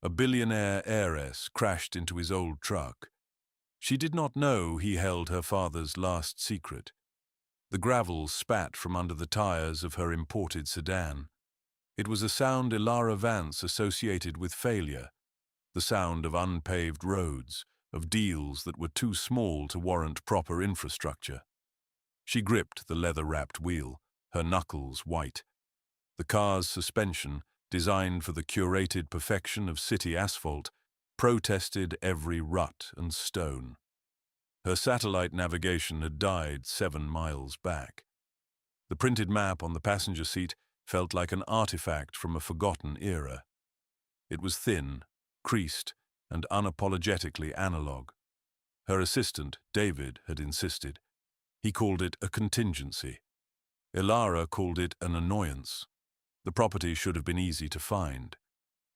A billionaire heiress crashed into his old truck. She did not know he held her father's last secret. The gravel spat from under the tires of her imported sedan. It was a sound Elara Vance associated with failure, the sound of unpaved roads, of deals that were too small to warrant proper infrastructure. She gripped the leather-wrapped wheel, her knuckles white. The car's suspension, designed for the curated perfection of city asphalt, protested every rut and stone. Her satellite navigation had died 7 miles back. The printed map on the passenger seat felt like an artifact from a forgotten era. It was thin, creased, and unapologetically analog. Her assistant, David, had insisted. He called it a contingency. Elara called it an annoyance. The property should have been easy to find.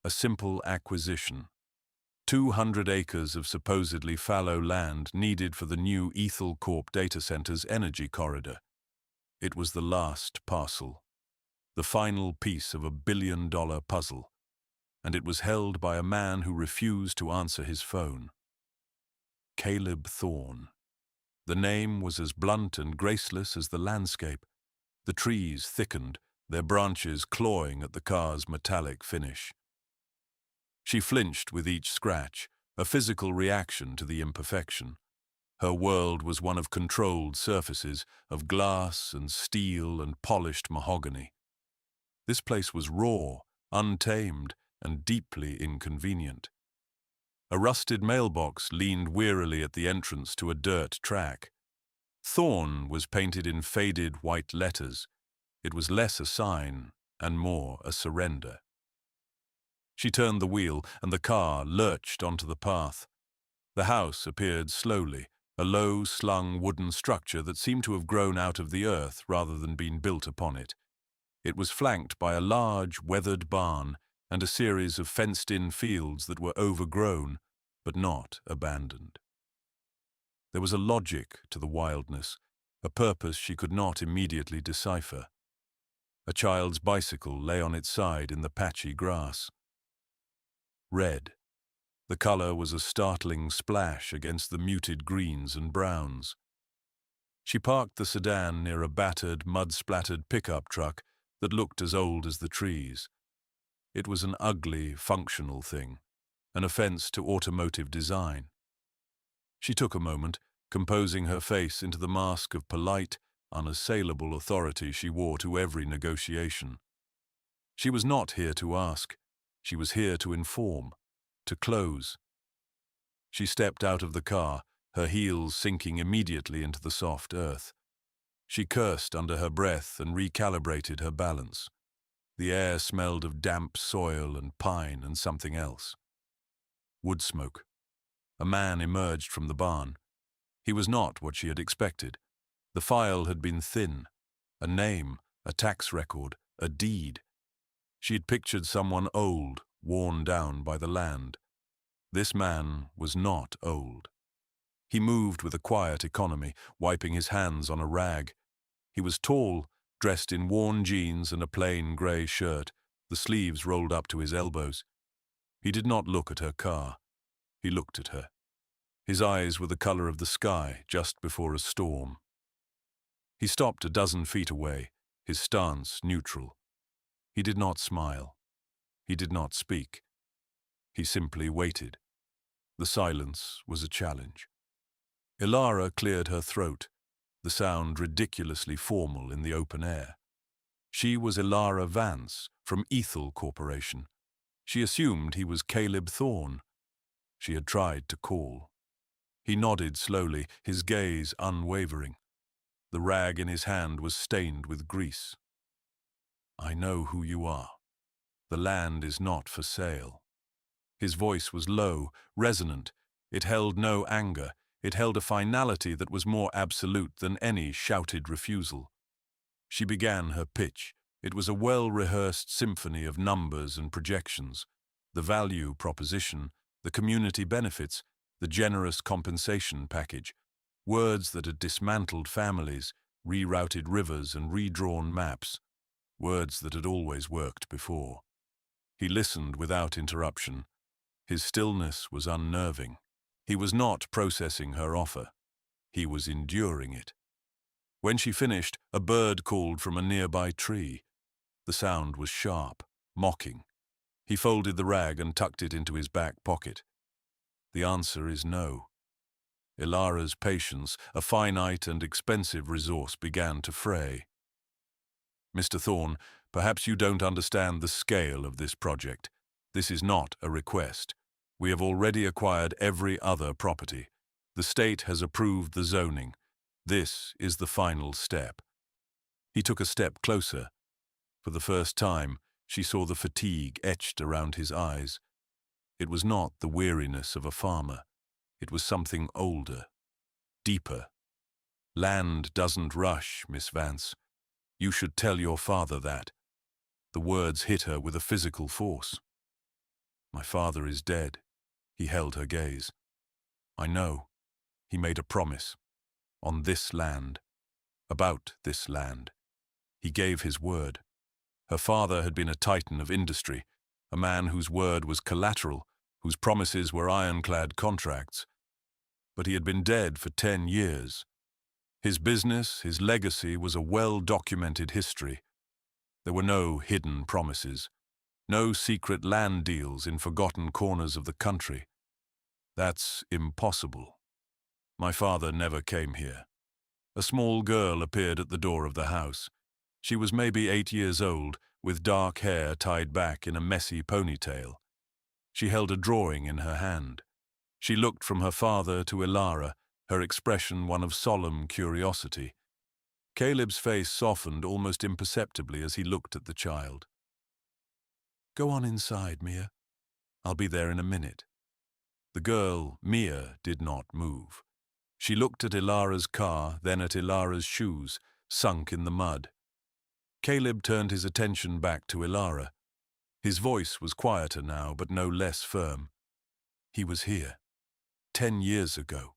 A simple acquisition. 200 acres of supposedly fallow land needed for the new Aethel Corp data center's energy corridor. It was the last parcel, the final piece of a billion-dollar puzzle, and it was held by a man who refused to answer his phone. Caleb Thorne. The name was as blunt and graceless as the landscape. The trees thickened, their branches clawing at the car's metallic finish. She flinched with each scratch, a physical reaction to the imperfection. Her world was one of controlled surfaces, of glass and steel and polished mahogany. This place was raw, untamed, and deeply inconvenient. A rusted mailbox leaned wearily at the entrance to a dirt track. Thorn was painted in faded white letters. It was less a sign and more a surrender. She turned the wheel, and the car lurched onto the path. The house appeared slowly, a low-slung wooden structure that seemed to have grown out of the earth rather than been built upon it. It was flanked by a large, weathered barn and a series of fenced-in fields that were overgrown, but not abandoned. There was a logic to the wildness, a purpose she could not immediately decipher. A child's bicycle lay on its side in the patchy grass. Red. The color was a startling splash against the muted greens and browns. She parked the sedan near a battered, mud-splattered pickup truck that looked as old as the trees. It was an ugly, functional thing, an offense to automotive design. She took a moment, composing her face into the mask of polite, unassailable authority she wore to every negotiation. She was not here to ask. She was here to inform, to close. She stepped out of the car, her heels sinking immediately into the soft earth. She cursed under her breath and recalibrated her balance. The air smelled of damp soil and pine and something else. Wood smoke. A man emerged from the barn. He was not what she had expected. The file had been thin. A name, a tax record, a deed. She had pictured someone old, worn down by the land. This man was not old. He moved with a quiet economy, wiping his hands on a rag. He was tall, dressed in worn jeans and a plain grey shirt, the sleeves rolled up to his elbows. He did not look at her car. He looked at her. His eyes were the color of the sky just before a storm. He stopped a dozen feet away, his stance neutral. He did not smile. He did not speak. He simply waited. The silence was a challenge. Elara cleared her throat, the sound ridiculously formal in the open air. She was Elara Vance from Aethel Corporation. She assumed he was Caleb Thorne. She had tried to call. He nodded slowly, his gaze unwavering. The rag in his hand was stained with grease. "I know who you are. The land is not for sale." His voice was low, resonant. It held no anger. It held a finality that was more absolute than any shouted refusal. She began her pitch. It was a well-rehearsed symphony of numbers and projections. The value proposition, the community benefits, the generous compensation package. Words that had dismantled families, rerouted rivers and redrawn maps. Words that had always worked before. He listened without interruption, His stillness was unnerving. He was not processing her offer. He was enduring it. When she finished, a bird called from a nearby tree. The sound was sharp, mocking. He folded the rag and tucked it into his back pocket. The answer is no. Elara's patience, a finite and expensive resource, began to fray. Mr. Thorne, perhaps you don't understand the scale of this project. This is not a request. We have already acquired every other property. The state has approved the zoning. This is the final step. He took a step closer. For the first time, she saw the fatigue etched around his eyes. It was not the weariness of a farmer. It was something older, deeper. Land doesn't rush, Miss Vance. You should tell your father that. The words hit her with a physical force. My father is dead. He held her gaze. I know. He made a promise. On this land. About this land. He gave his word. Her father had been a titan of industry, a man whose word was collateral, whose promises were ironclad contracts. But he had been dead for 10 years. His business, his legacy, was a well-documented history. There were no hidden promises, no secret land deals in forgotten corners of the country. That's impossible. My father never came here. A small girl appeared at the door of the house. She was maybe 8 years old, with dark hair tied back in a messy ponytail. She held a drawing in her hand. She looked from her father to Elara, her expression one of solemn curiosity. Caleb's face softened almost imperceptibly as he looked at the child. Go on inside, Mia. I'll be there in a minute. The girl, Mia, did not move. She looked at Elara's car, then at Elara's shoes, sunk in the mud. Caleb turned his attention back to Elara. His voice was quieter now, but no less firm. He was here. 10 years ago.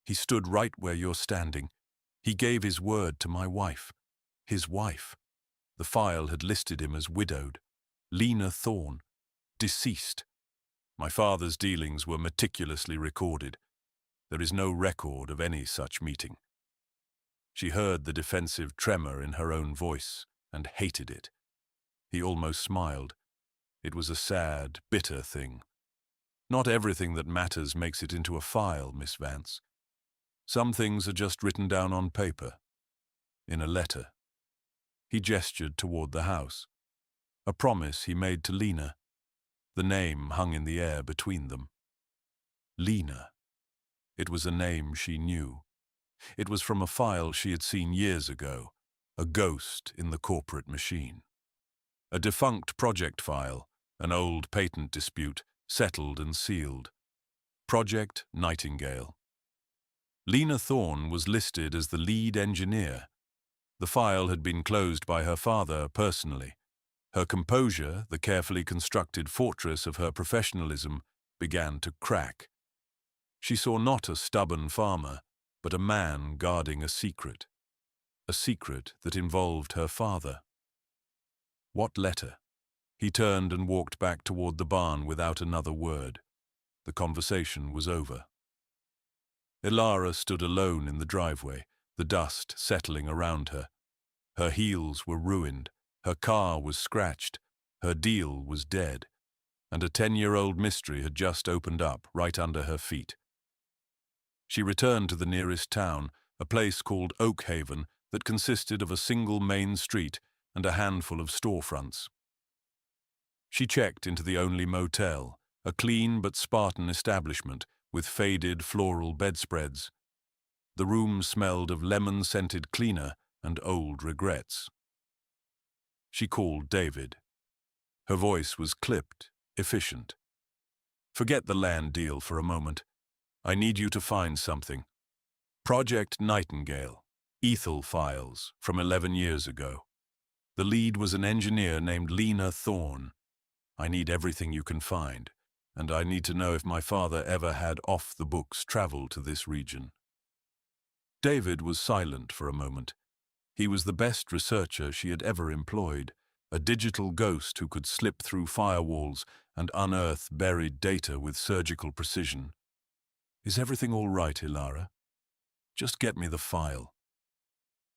He stood right where you're standing. He gave his word to my wife. His wife. The file had listed him as widowed. Lena Thorne. Deceased. My father's dealings were meticulously recorded. There is no record of any such meeting. She heard the defensive tremor in her own voice and hated it. He almost smiled. It was a sad, bitter thing. Not everything that matters makes it into a file, Miss Vance. Some things are just written down on paper, in a letter. He gestured toward the house. A promise he made to Lena. The name hung in the air between them. Lena. It was a name she knew. It was from a file she had seen years ago, a ghost in the corporate machine. A defunct project file, an old patent dispute, settled and sealed. Project Nightingale. Lena Thorne was listed as the lead engineer. The file had been closed by her father personally. Her composure, the carefully constructed fortress of her professionalism, began to crack. She saw not a stubborn farmer, but a man guarding a secret that involved her father. What letter? He turned and walked back toward the barn without another word. The conversation was over. Elara stood alone in the driveway, the dust settling around her. Her heels were ruined, her car was scratched, her deal was dead, and a 10-year-old mystery had just opened up right under her feet. She returned to the nearest town, a place called Oakhaven that consisted of a single main street and a handful of storefronts. She checked into the only motel, a clean but Spartan establishment with faded floral bedspreads. The room smelled of lemon-scented cleaner and old regrets. She called David. Her voice was clipped, efficient. Forget the land deal for a moment. I need you to find something. Project Nightingale, Aethel files from 11 years ago. The lead was an engineer named Lena Thorne. I need everything you can find, and I need to know if my father ever had off-the-books travel to this region. David was silent for a moment. He was the best researcher she had ever employed, a digital ghost who could slip through firewalls and unearth buried data with surgical precision. "Is everything all right, Elara? Just get me the file."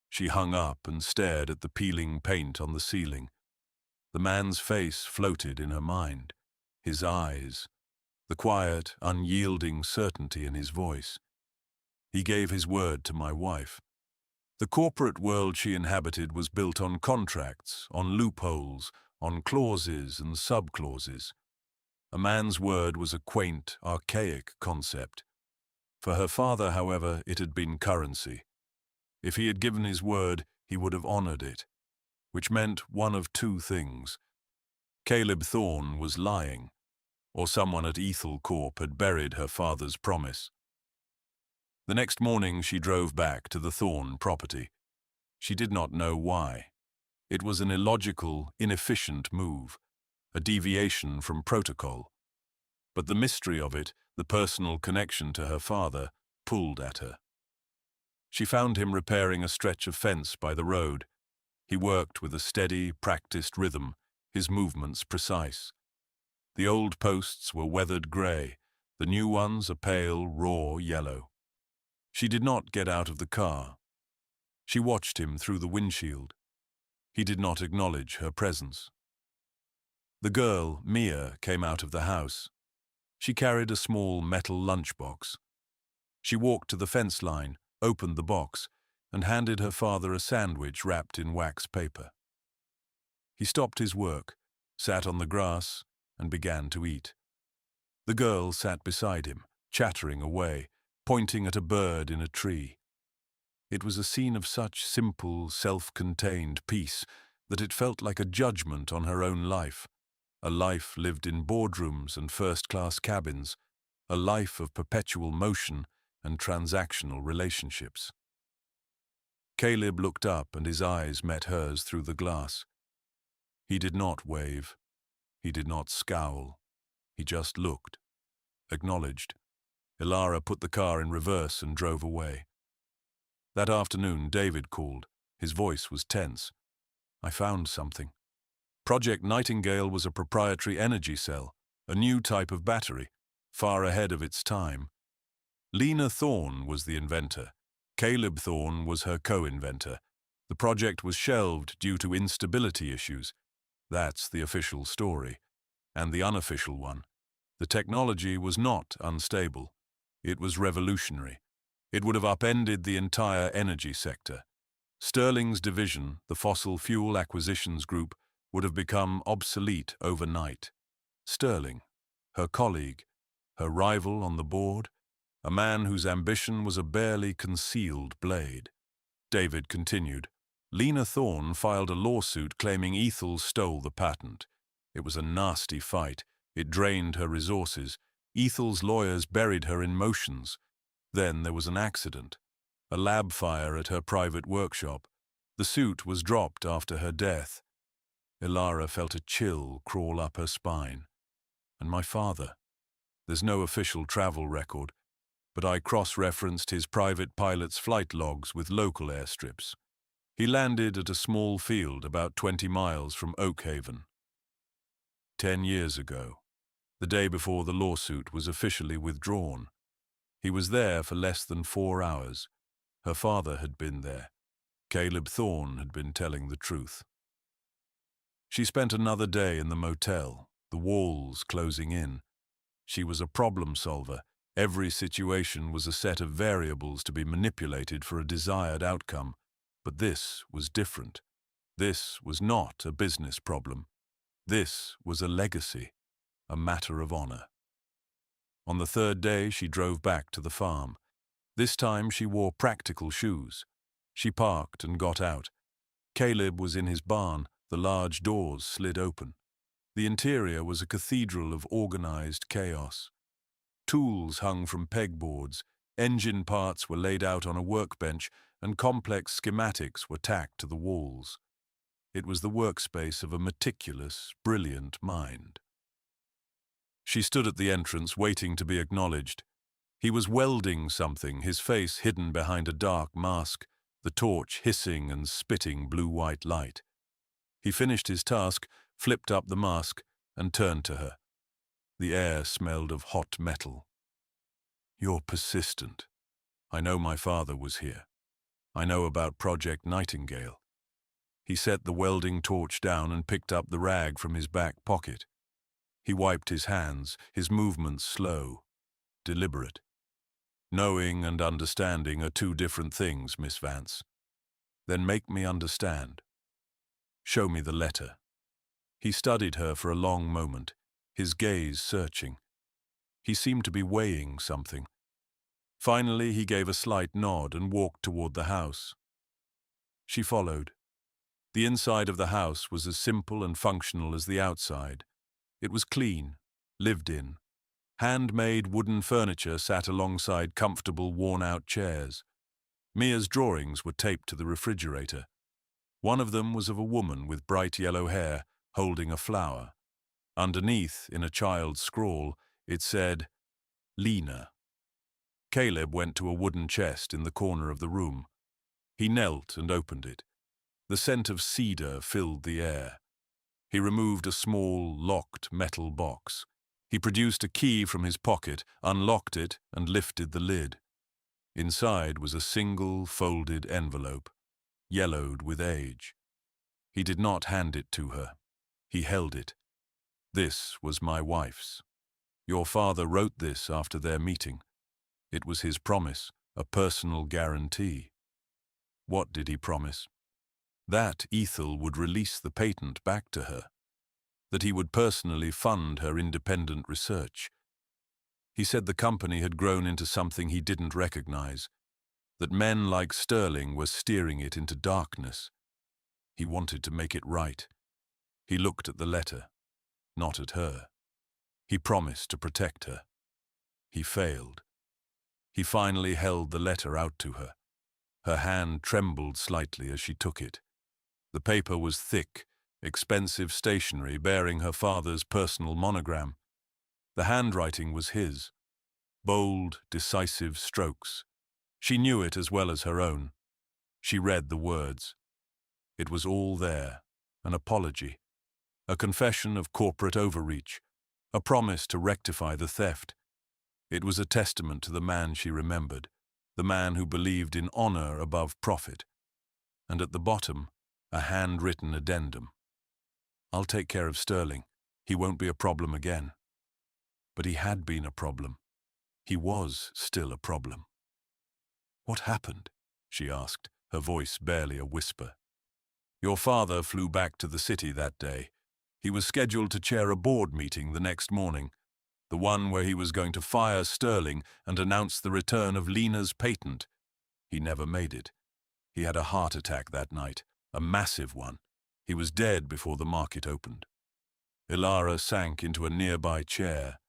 She hung up and stared at the peeling paint on the ceiling. The man's face floated in her mind, his eyes, the quiet, unyielding certainty in his voice. He gave his word to my wife. The corporate world she inhabited was built on contracts, on loopholes, on clauses and subclauses. A man's word was a quaint, archaic concept. For her father, however, it had been currency. If he had given his word, he would have honored it, which meant one of two things. Caleb Thorne was lying, or someone at Aethel Corp had buried her father's promise. The next morning she drove back to the Thorne property. She did not know why. It was an illogical, inefficient move, a deviation from protocol. But the mystery of it, the personal connection to her father, pulled at her. She found him repairing a stretch of fence by the road. He worked with a steady, practiced rhythm, his movements precise. The old posts were weathered grey, the new ones a pale, raw yellow. She did not get out of the car. She watched him through the windshield. He did not acknowledge her presence. The girl, Mia, came out of the house. She carried a small metal lunchbox. She walked to the fence line, opened the box, and handed her father a sandwich wrapped in wax paper. He stopped his work, sat on the grass, and began to eat. The girl sat beside him, chattering away, pointing at a bird in a tree. It was a scene of such simple, self-contained peace that it felt like a judgment on her own life, a life lived in boardrooms and first-class cabins, a life of perpetual motion and transactional relationships. Caleb looked up and his eyes met hers through the glass. He did not wave. He did not scowl. He just looked, acknowledged. Elara put the car in reverse and drove away. That afternoon, David called. His voice was tense. "I found something. Project Nightingale was a proprietary energy cell, a new type of battery, far ahead of its time. Lena Thorne was the inventor. Caleb Thorne was her co-inventor. The project was shelved due to instability issues. That's the official story. And the unofficial one. The technology was not unstable. It was revolutionary. It would have upended the entire energy sector. Sterling's division, the Fossil Fuel Acquisitions Group, would have become obsolete overnight. Sterling, her colleague, her rival on the board, a man whose ambition was a barely concealed blade. David continued. Lena Thorne filed a lawsuit claiming Aethel stole the patent. It was a nasty fight. It drained her resources. Aethel's lawyers buried her in motions. Then there was an accident. A lab fire at her private workshop. The suit was dropped after her death. Elara felt a chill crawl up her spine. And my father. There's no official travel record, but I cross-referenced his private pilot's flight logs with local airstrips. He landed at a small field about 20 miles from Oakhaven. 10 years ago, the day before the lawsuit was officially withdrawn. He was there for less than 4 hours. Her father had been there. Caleb Thorne had been telling the truth. She spent another day in the motel, the walls closing in. She was a problem solver. Every situation was a set of variables to be manipulated for a desired outcome. But this was different. This was not a business problem. This was a legacy, a matter of honor. On the third day, she drove back to the farm. This time she wore practical shoes. She parked and got out. Caleb was in his barn. The large doors slid open. The interior was a cathedral of organized chaos. Tools hung from pegboards, engine parts were laid out on a workbench, and complex schematics were tacked to the walls. It was the workspace of a meticulous, brilliant mind. She stood at the entrance, waiting to be acknowledged. He was welding something, his face hidden behind a dark mask, the torch hissing and spitting blue-white light. He finished his task, flipped up the mask, and turned to her. The air smelled of hot metal. "You're persistent. I know my father was here. I know about Project Nightingale." He set the welding torch down and picked up the rag from his back pocket. He wiped his hands, his movements slow, deliberate. "Knowing and understanding are two different things, Miss Vance." "Then make me understand. Show me the letter." He studied her for a long moment, his gaze searching. He seemed to be weighing something. Finally, he gave a slight nod and walked toward the house. She followed. The inside of the house was as simple and functional as the outside. It was clean, lived in. Handmade wooden furniture sat alongside comfortable, worn-out chairs. Mia's drawings were taped to the refrigerator. One of them was of a woman with bright yellow hair, holding a flower. Underneath, in a child's scrawl, it said, "Lena." Caleb went to a wooden chest in the corner of the room. He knelt and opened it. The scent of cedar filled the air. He removed a small, locked metal box. He produced a key from his pocket, unlocked it, and lifted the lid. Inside was a single, folded envelope, yellowed with age. He did not hand it to her. He held it. "This was my wife's. Your father wrote this after their meeting. It was his promise, a personal guarantee." What did he promise? That Aethel would release the patent back to her. That he would personally fund her independent research. He said the company had grown into something he didn't recognize. That men like Sterling were steering it into darkness. He wanted to make it right. He looked at the letter, not at her. He promised to protect her. He failed. He finally held the letter out to her. Her hand trembled slightly as she took it. The paper was thick, expensive stationery bearing her father's personal monogram. The handwriting was his. Bold, decisive strokes. She knew it as well as her own. She read the words. It was all there, an apology, a confession of corporate overreach, a promise to rectify the theft. It was a testament to the man she remembered, the man who believed in honor above profit. And at the bottom, a handwritten addendum. "I'll take care of Sterling. He won't be a problem again." But he had been a problem. He was still a problem. "What happened?" she asked, her voice barely a whisper. "Your father flew back to the city that day. He was scheduled to chair a board meeting the next morning, the one where he was going to fire Sterling and announce the return of Lena's patent. He never made it. He had a heart attack that night, a massive one. He was dead before the market opened." Elara sank into a nearby chair.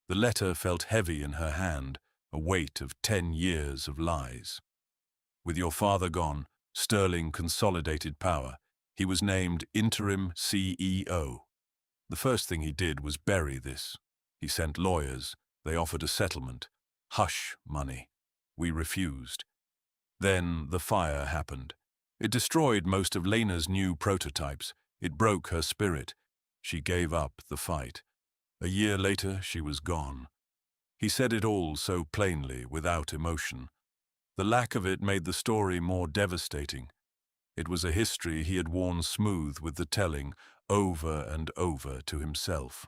The letter felt heavy in her hand, a weight of 10 years of lies. "With your father gone, Sterling consolidated power. He was named interim CEO. The first thing he did was bury this. He sent lawyers. They offered a settlement. Hush money. We refused. Then the fire happened. It destroyed most of Lena's new prototypes. It broke her spirit. She gave up the fight. A year later, she was gone." He said it all so plainly, without emotion. The lack of it made the story more devastating. It was a history he had worn smooth with the telling, over and over to himself.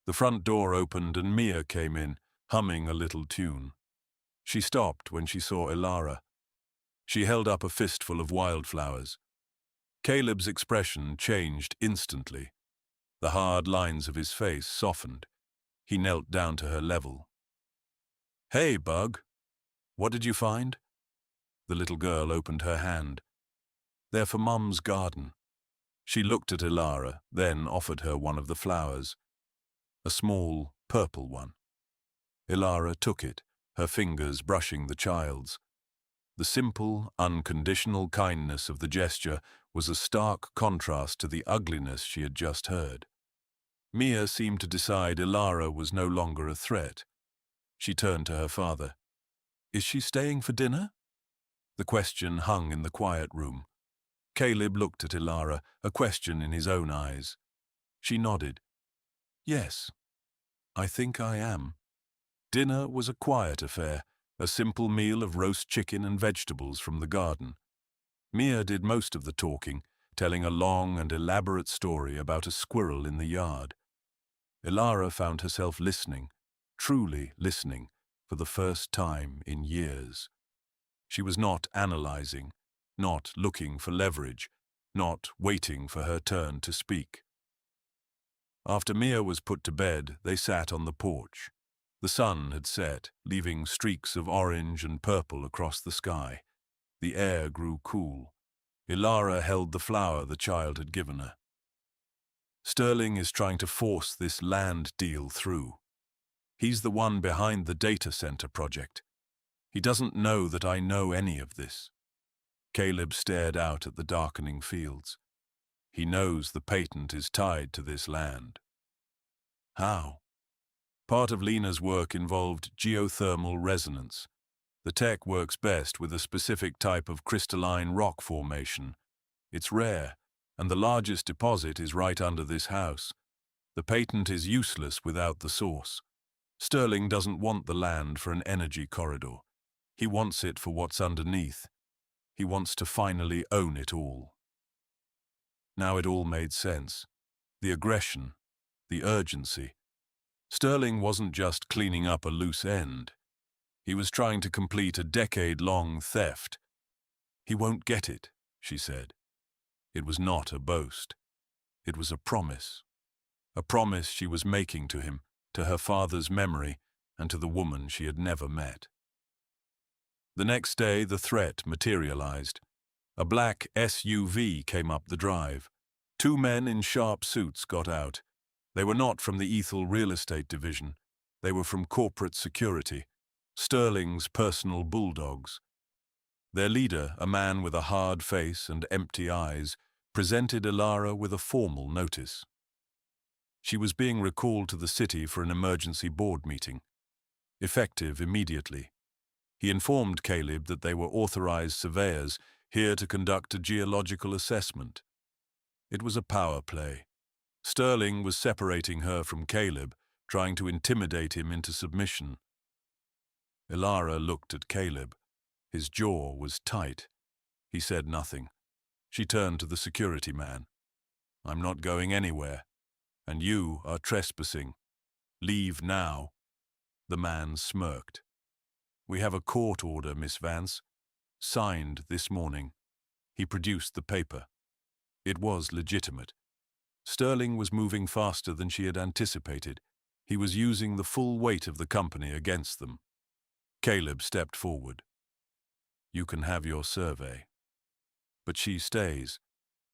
The front door opened and Mia came in, humming a little tune. She stopped when she saw Elara. She held up a fistful of wildflowers. Caleb's expression changed instantly. The hard lines of his face softened. He knelt down to her level. "Hey, Bug. What did you find?" The little girl opened her hand. "They're for Mum's garden." She looked at Elara, then offered her one of the flowers. A small, purple one. Elara took it, her fingers brushing the child's. The simple, unconditional kindness of the gesture was a stark contrast to the ugliness she had just heard. Mia seemed to decide Elara was no longer a threat. She turned to her father. "Is she staying for dinner?" The question hung in the quiet room. Caleb looked at Elara, a question in his own eyes. She nodded. Yes, I think I am. Dinner was a quiet affair, a simple meal of roast chicken and vegetables from the garden. Mia did most of the talking, telling a long and elaborate story about a squirrel in the yard. Elara found herself listening, truly listening, for the first time in years. She was not analyzing, not looking for leverage, not waiting for her turn to speak. After Mia was put to bed, they sat on the porch. The sun had set, leaving streaks of orange and purple across the sky. The air grew cool. Elara held the flower the child had given her. Sterling is trying to force this land deal through. He's the one behind the data center project. He doesn't know that I know any of this. Caleb stared out at the darkening fields. He knows the patent is tied to this land. How? Part of Lena's work involved geothermal resonance. The tech works best with a specific type of crystalline rock formation. It's rare, and the largest deposit is right under this house. The patent is useless without the source. Sterling doesn't want the land for an energy corridor. He wants it for what's underneath. He wants to finally own it all. Now it all made sense. The aggression, the urgency. Sterling wasn't just cleaning up a loose end. He was trying to complete a decade-long theft. He won't get it, she said. It was not a boast. It was a promise. A promise she was making to him, to her father's memory, and to the woman she had never met. The next day, the threat materialized. A black SUV came up the drive. Two men in sharp suits got out. They were not from the Aethel real estate division. They were from corporate security, Sterling's personal bulldogs. Their leader, a man with a hard face and empty eyes, presented Elara with a formal notice. She was being recalled to the city for an emergency board meeting. Effective immediately. He informed Caleb that they were authorized surveyors here to conduct a geological assessment. It was a power play. Sterling was separating her from Caleb, trying to intimidate him into submission. Elara looked at Caleb. His jaw was tight. He said nothing. She turned to the security man. I'm not going anywhere, and you are trespassing. Leave now. The man smirked. We have a court order, Miss Vance. Signed this morning. He produced the paper. It was legitimate. Sterling was moving faster than she had anticipated. He was using the full weight of the company against them. Caleb stepped forward. You can have your survey. But she stays.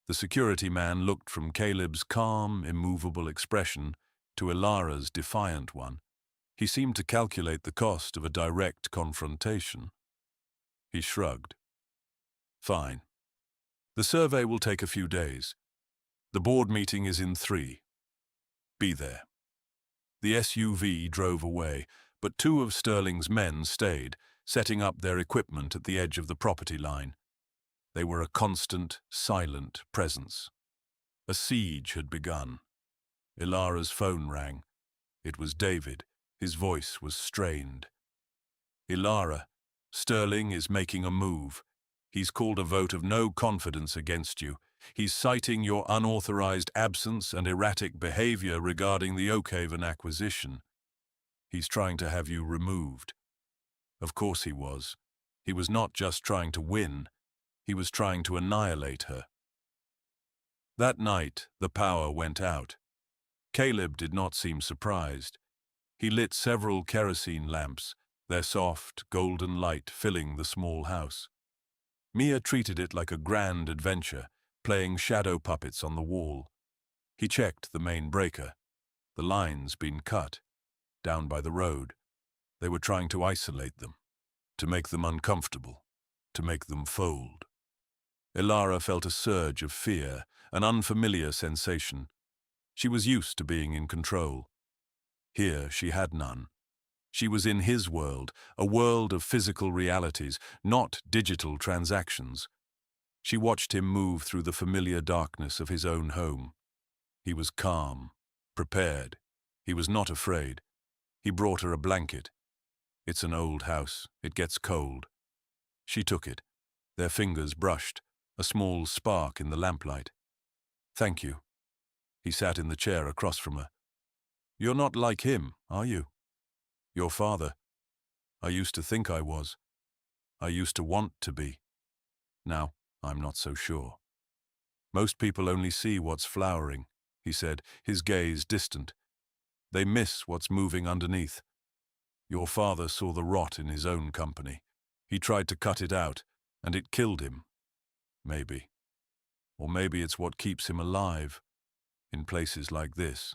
The security man looked from Caleb's calm, immovable expression to Elara's defiant one. He seemed to calculate the cost of a direct confrontation. He shrugged. Fine. The survey will take a few days. The board meeting is in 3. Be there. The SUV drove away, but 2 of Sterling's men stayed, setting up their equipment at the edge of the property line. They were a constant, silent presence. A siege had begun. Elara's phone rang. It was David. His voice was strained. Elara, Sterling is making a move. He's called a vote of no confidence against you. He's citing your unauthorized absence and erratic behavior regarding the Oakhaven acquisition. He's trying to have you removed. Of course he was. He was not just trying to win. He was trying to annihilate her. That night, the power went out. Caleb did not seem surprised. He lit several kerosene lamps, their soft, golden light filling the small house. Mia treated it like a grand adventure, playing shadow puppets on the wall. He checked the main breaker. The line's been cut, down by the road. They were trying to isolate them, to make them uncomfortable, to make them fold. Elara felt a surge of fear, an unfamiliar sensation. She was used to being in control. Here she had none. She was in his world, a world of physical realities, not digital transactions. She watched him move through the familiar darkness of his own home. He was calm, prepared. He was not afraid. He brought her a blanket. It's an old house. It gets cold. She took it. Their fingers brushed, a small spark in the lamplight. Thank you. He sat in the chair across from her. You're not like him, are you? Your father. I used to think I was. I used to want to be. Now, I'm not so sure. Most people only see what's flowering, he said, his gaze distant. They miss what's moving underneath. Your father saw the rot in his own company. He tried to cut it out, and it killed him. Maybe. Or maybe it's what keeps him alive, in places like this.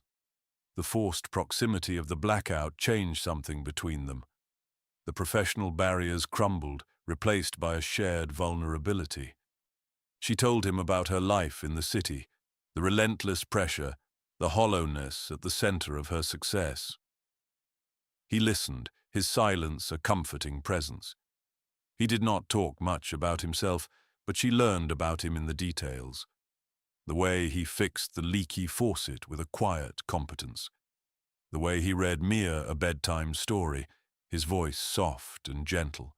The forced proximity of the blackout changed something between them. The professional barriers crumbled, replaced by a shared vulnerability. She told him about her life in the city, the relentless pressure, the hollowness at the center of her success. He listened, his silence a comforting presence. He did not talk much about himself, but she learned about him in the details. The way he fixed the leaky faucet with a quiet competence. The way he read Mia a bedtime story, his voice soft and gentle.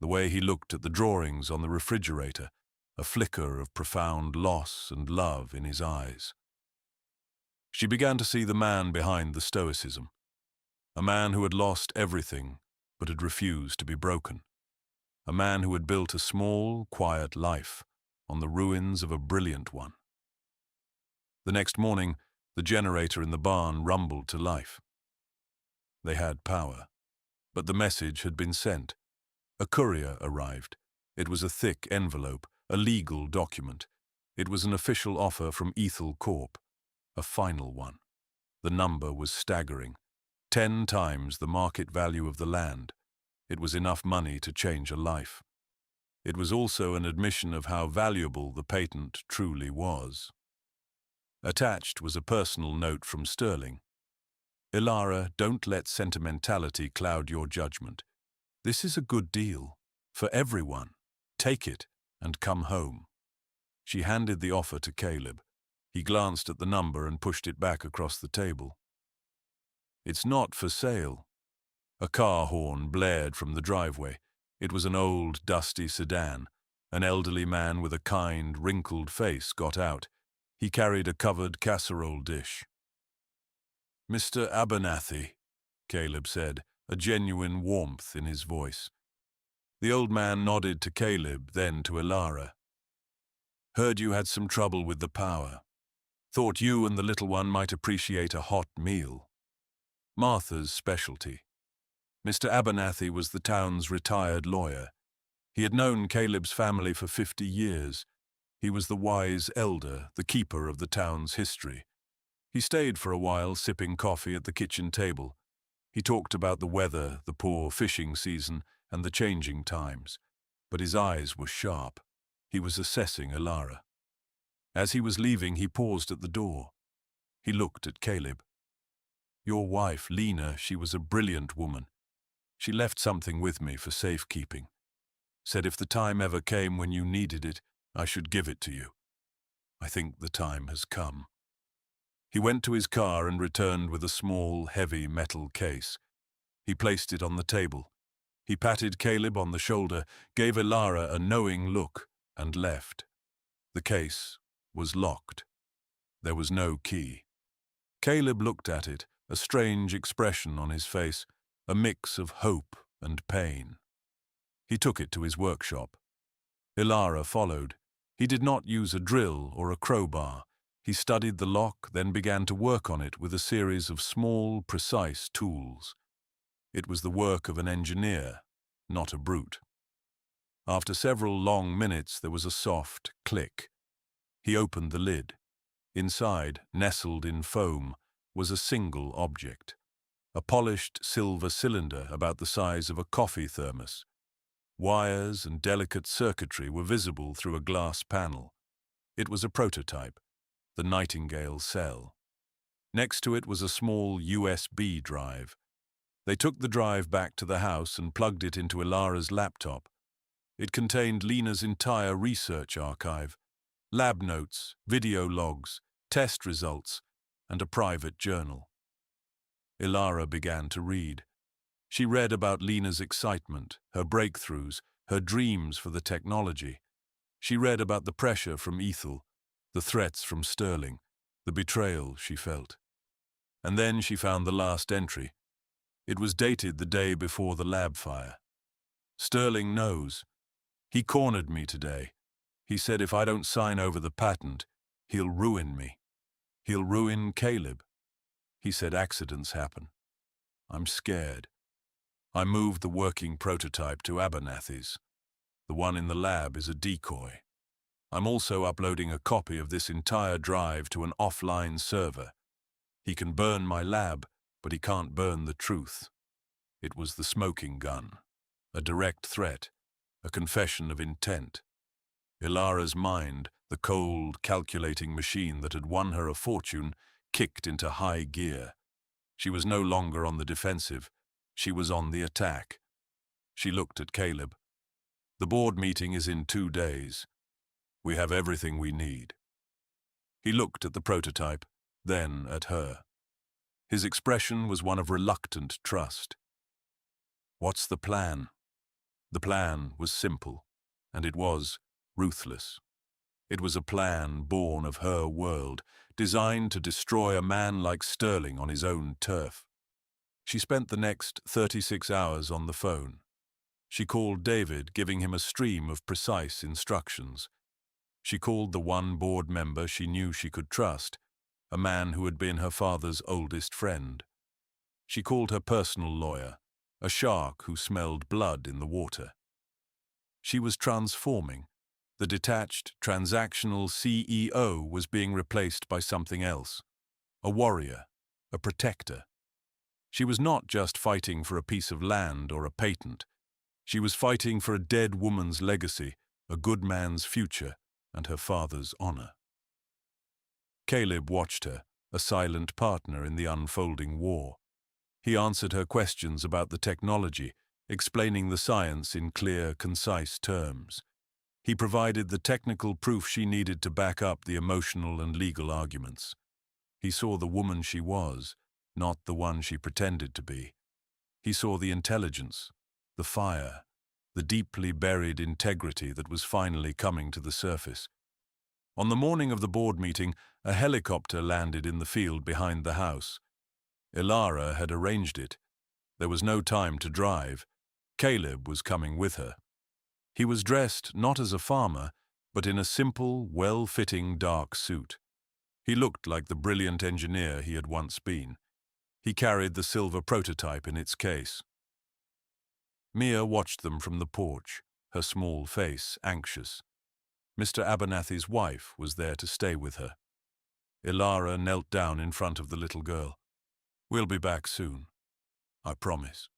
The way he looked at the drawings on the refrigerator, a flicker of profound loss and love in his eyes. She began to see the man behind the stoicism. A man who had lost everything, but had refused to be broken. A man who had built a small, quiet life on the ruins of a brilliant one. The next morning, the generator in the barn rumbled to life. They had power, but the message had been sent. A courier arrived. It was a thick envelope, a legal document. It was an official offer from Aethel Corp, a final one. The number was staggering. 10 times the market value of the land. It was enough money to change a life. It was also an admission of how valuable the patent truly was. Attached was a personal note from Sterling. Elara, don't let sentimentality cloud your judgment. This is a good deal. For everyone. Take it and come home. She handed the offer to Caleb. He glanced at the number and pushed it back across the table. It's not for sale. A car horn blared from the driveway. It was an old, dusty sedan. An elderly man with a kind, wrinkled face got out. He carried a covered casserole dish. Mr. Abernathy, Caleb said, a genuine warmth in his voice. The old man nodded to Caleb, then to Elara. Heard you had some trouble with the power. Thought you and the little one might appreciate a hot meal. Martha's specialty. Mr. Abernathy was the town's retired lawyer. He had known Caleb's family for 50 years. He was the wise elder, the keeper of the town's history. He stayed for a while, sipping coffee at the kitchen table. He talked about the weather, the poor fishing season, and the changing times. But his eyes were sharp. He was assessing Elara. As he was leaving, he paused at the door. He looked at Caleb. Your wife, Lena, she was a brilliant woman. She left something with me for safekeeping. Said if the time ever came when you needed it, I should give it to you. I think the time has come. He went to his car and returned with a small, heavy metal case. He placed it on the table. He patted Caleb on the shoulder, gave Elara a knowing look, and left. The case was locked. There was no key. Caleb looked at it, a strange expression on his face, a mix of hope and pain. He took it to his workshop. Elara followed. He did not use a drill or a crowbar. He studied the lock, then began to work on it with a series of small, precise tools. It was the work of an engineer, not a brute. After several long minutes, there was a soft click. He opened the lid. Inside, nestled in foam, was a single object. A polished silver cylinder about the size of a coffee thermos. Wires and delicate circuitry were visible through a glass panel. It was a prototype, the Nightingale cell. Next to it was a small USB drive. They took the drive back to the house and plugged it into Elara's laptop. It contained Lena's entire research archive, lab notes, video logs, test results, and a private journal. Elara began to read. She read about Lena's excitement, her breakthroughs, her dreams for the technology. She read about the pressure from Aethel, the threats from Sterling, the betrayal she felt. And then she found the last entry. It was dated the day before the lab fire. Sterling knows. He cornered me today. He said if I don't sign over the patent, he'll ruin me. He'll ruin Caleb. He said accidents happen. I'm scared. I moved the working prototype to Abernathy's. The one in the lab is a decoy. I'm also uploading a copy of this entire drive to an offline server. He can burn my lab, but he can't burn the truth. It was the smoking gun, a direct threat, a confession of intent. Elara's mind, the cold, calculating machine that had won her a fortune, kicked into high gear. She was no longer on the defensive. She was on the attack. She looked at Caleb. The board meeting is in 2 days. We have everything we need. He looked at the prototype, then at her. His expression was one of reluctant trust. What's the plan? The plan was simple, and it was ruthless. It was a plan born of her world, designed to destroy a man like Sterling on his own turf. She spent the next 36 hours on the phone. She called David, giving him a stream of precise instructions. She called the one board member she knew she could trust, a man who had been her father's oldest friend. She called her personal lawyer, a shark who smelled blood in the water. She was transforming. The detached, transactional CEO was being replaced by something else. A warrior, a protector. She was not just fighting for a piece of land or a patent. She was fighting for a dead woman's legacy, a good man's future, and her father's honor. Caleb watched her, a silent partner in the unfolding war. He answered her questions about the technology, explaining the science in clear, concise terms. He provided the technical proof she needed to back up the emotional and legal arguments. He saw the woman she was, not the one she pretended to be. He saw the intelligence, the fire, the deeply buried integrity that was finally coming to the surface. On the morning of the board meeting, a helicopter landed in the field behind the house. Elara had arranged it. There was no time to drive. Caleb was coming with her. He was dressed not as a farmer, but in a simple, well-fitting dark suit. He looked like the brilliant engineer he had once been. He carried the silver prototype in its case. Mia watched them from the porch, her small face anxious. Mr. Abernathy's wife was there to stay with her. Elara knelt down in front of the little girl. We'll be back soon. I promise.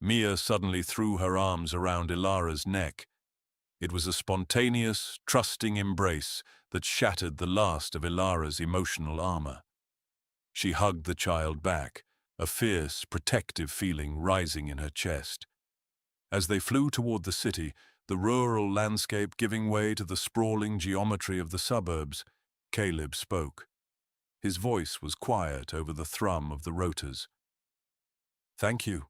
Mia suddenly threw her arms around Elara's neck. It was a spontaneous, trusting embrace that shattered the last of Elara's emotional armor. She hugged the child back, a fierce, protective feeling rising in her chest. As they flew toward the city, the rural landscape giving way to the sprawling geometry of the suburbs, Caleb spoke. His voice was quiet over the thrum of the rotors. Thank you.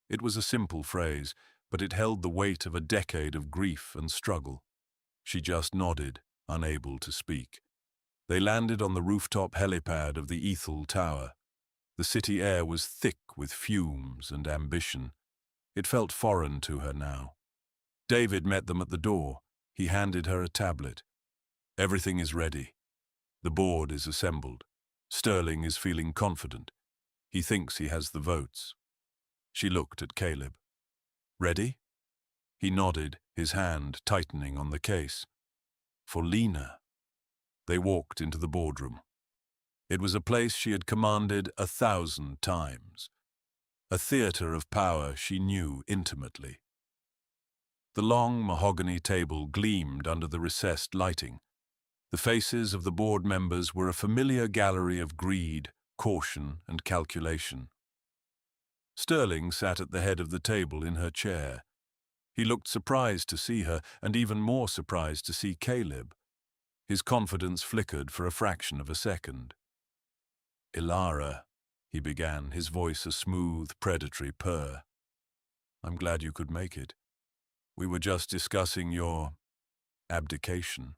It was a simple phrase, but it held the weight of a decade of grief and struggle. She just nodded, unable to speak. They landed on the rooftop helipad of the Aethel Tower. The city air was thick with fumes and ambition. It felt foreign to her now. David met them at the door. He handed her a tablet. Everything is ready. The board is assembled. Sterling is feeling confident. He thinks he has the votes. She looked at Caleb. Ready? He nodded, his hand tightening on the case. For Lena. They walked into the boardroom. It was a place she had commanded 1,000 times. A theater of power she knew intimately. The long mahogany table gleamed under the recessed lighting. The faces of the board members were a familiar gallery of greed, caution, and calculation. Sterling sat at the head of the table in her chair. He looked surprised to see her, and even more surprised to see Caleb. His confidence flickered for a fraction of a second. "Elara," he began, his voice a smooth, predatory purr. "I'm glad you could make it. We were just discussing your abdication."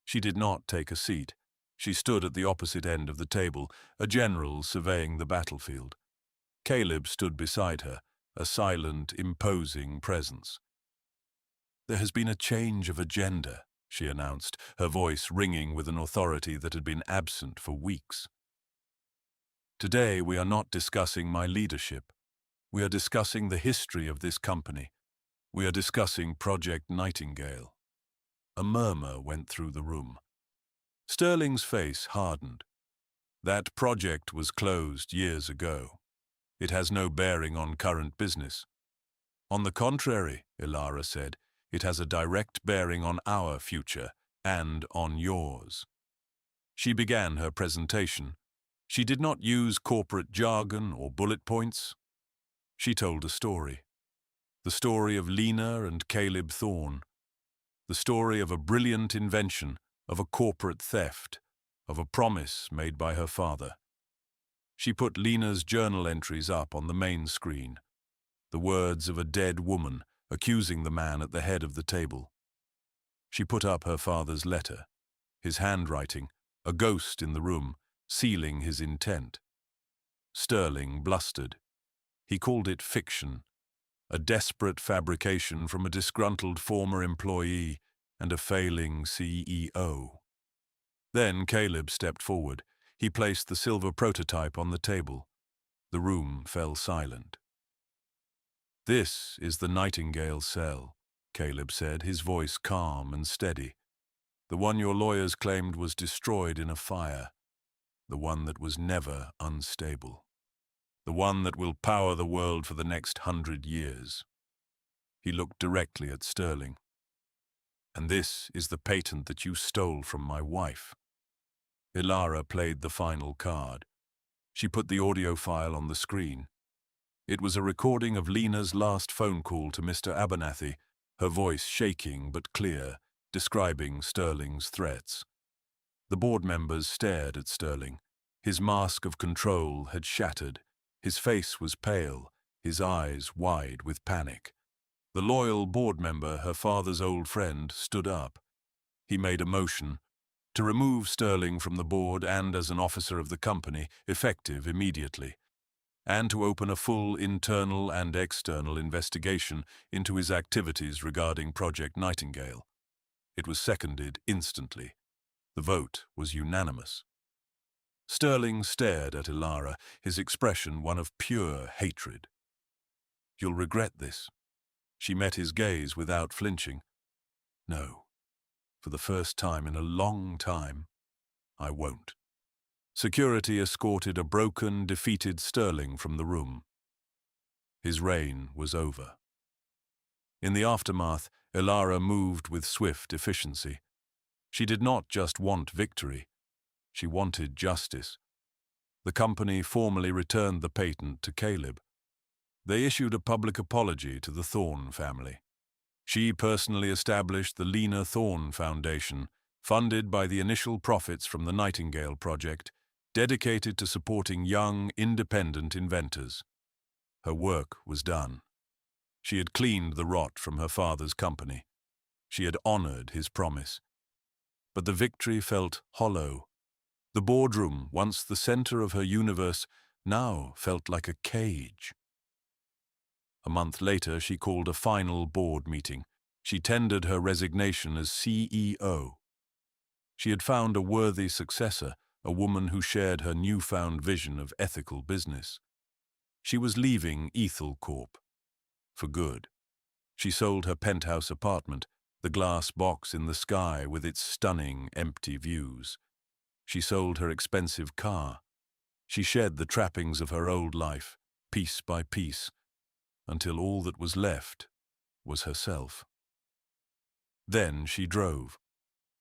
She did not take a seat. She stood at the opposite end of the table, a general surveying the battlefield. Caleb stood beside her, a silent, imposing presence. "There has been a change of agenda," she announced, her voice ringing with an authority that had been absent for weeks. "Today we are not discussing my leadership. We are discussing the history of this company. We are discussing Project Nightingale." A murmur went through the room. Sterling's face hardened. "That project was closed years ago. It has no bearing on current business." "On the contrary," Elara said, "it has a direct bearing on our future and on yours." She began her presentation. She did not use corporate jargon or bullet points. She told a story. The story of Lena and Caleb Thorne. The story of a brilliant invention, of a corporate theft, of a promise made by her father. She put Lena's journal entries up on the main screen. The words of a dead woman accusing the man at the head of the table. She put up her father's letter, his handwriting, a ghost in the room, sealing his intent. Sterling blustered. He called it fiction, a desperate fabrication from a disgruntled former employee and a failing CEO. Then Caleb stepped forward. He placed the silver prototype on the table. The room fell silent. "This is the Nightingale cell," Caleb said, his voice calm and steady. "The one your lawyers claimed was destroyed in a fire. The one that was never unstable. The one that will power the world for the next 100 years." He looked directly at Sterling. "And this is the patent that you stole from my wife." Elara played the final card. She put the audio file on the screen. It was a recording of Lena's last phone call to Mr. Abernathy, her voice shaking but clear, describing Sterling's threats. The board members stared at Sterling. His mask of control had shattered. His face was pale, his eyes wide with panic. The loyal board member, her father's old friend, stood up. He made a motion to remove Sterling from the board and as an officer of the company, effective immediately, and to open a full internal and external investigation into his activities regarding Project Nightingale. It was seconded instantly. The vote was unanimous. Sterling stared at Elara, his expression one of pure hatred. "You'll regret this." She met his gaze without flinching. "No. For the first time in a long time, I won't." Security escorted a broken, defeated Sterling from the room. His reign was over. In the aftermath, Elara moved with swift efficiency. She did not just want victory. She wanted justice. The company formally returned the patent to Caleb. They issued a public apology to the Thorne family. She personally established the Lena Thorne Foundation, funded by the initial profits from the Nightingale project, dedicated to supporting young, independent inventors. Her work was done. She had cleaned the rot from her father's company. She had honored his promise. But the victory felt hollow. The boardroom, once the center of her universe, now felt like a cage. A month later, she called a final board meeting. She tendered her resignation as CEO. She had found a worthy successor, a woman who shared her newfound vision of ethical business. She was leaving Aethel Corp. For good. She sold her penthouse apartment, the glass box in the sky with its stunning, empty views. She sold her expensive car. She shed the trappings of her old life, piece by piece, until all that was left was herself. Then she drove.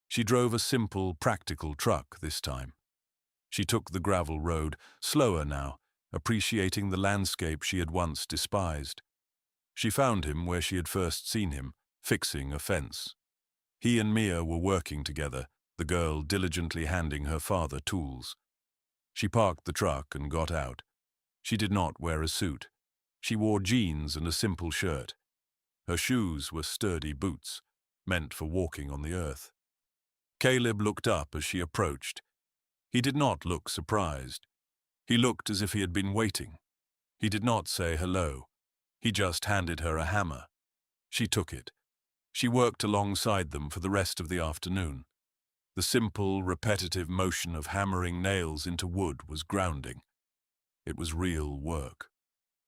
She drove a simple, practical truck this time. She took the gravel road, slower now, appreciating the landscape she had once despised. She found him where she had first seen him, fixing a fence. He and Mia were working together, the girl diligently handing her father tools. She parked the truck and got out. She did not wear a suit. She wore jeans and a simple shirt. Her shoes were sturdy boots, meant for walking on the earth. Caleb looked up as she approached. He did not look surprised. He looked as if he had been waiting. He did not say hello. He just handed her a hammer. She took it. She worked alongside them for the rest of the afternoon. The simple, repetitive motion of hammering nails into wood was grounding. It was real work.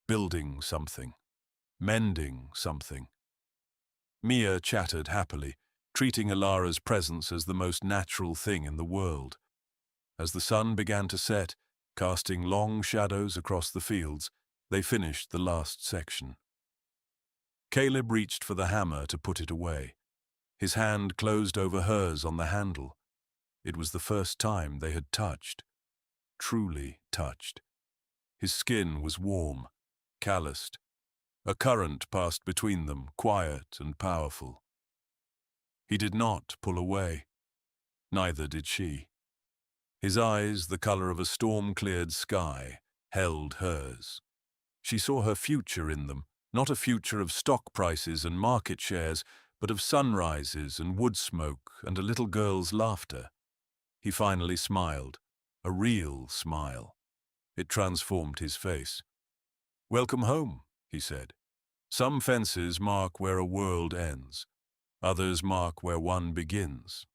Building something. Mending something. Mia chattered happily, treating Elara's presence as the most natural thing in the world. As the sun began to set, casting long shadows across the fields, they finished the last section. Caleb reached for the hammer to put it away. His hand closed over hers on the handle. It was the first time they had touched. Truly touched. His skin was warm, calloused. A current passed between them, quiet and powerful. He did not pull away. Neither did she. His eyes, the color of a storm-cleared sky, held hers. She saw her future in them, not a future of stock prices and market shares, but of sunrises and wood smoke and a little girl's laughter. He finally smiled, a real smile. It transformed his face. "Welcome home," he said. "Some fences mark where a world ends. Others mark where one begins."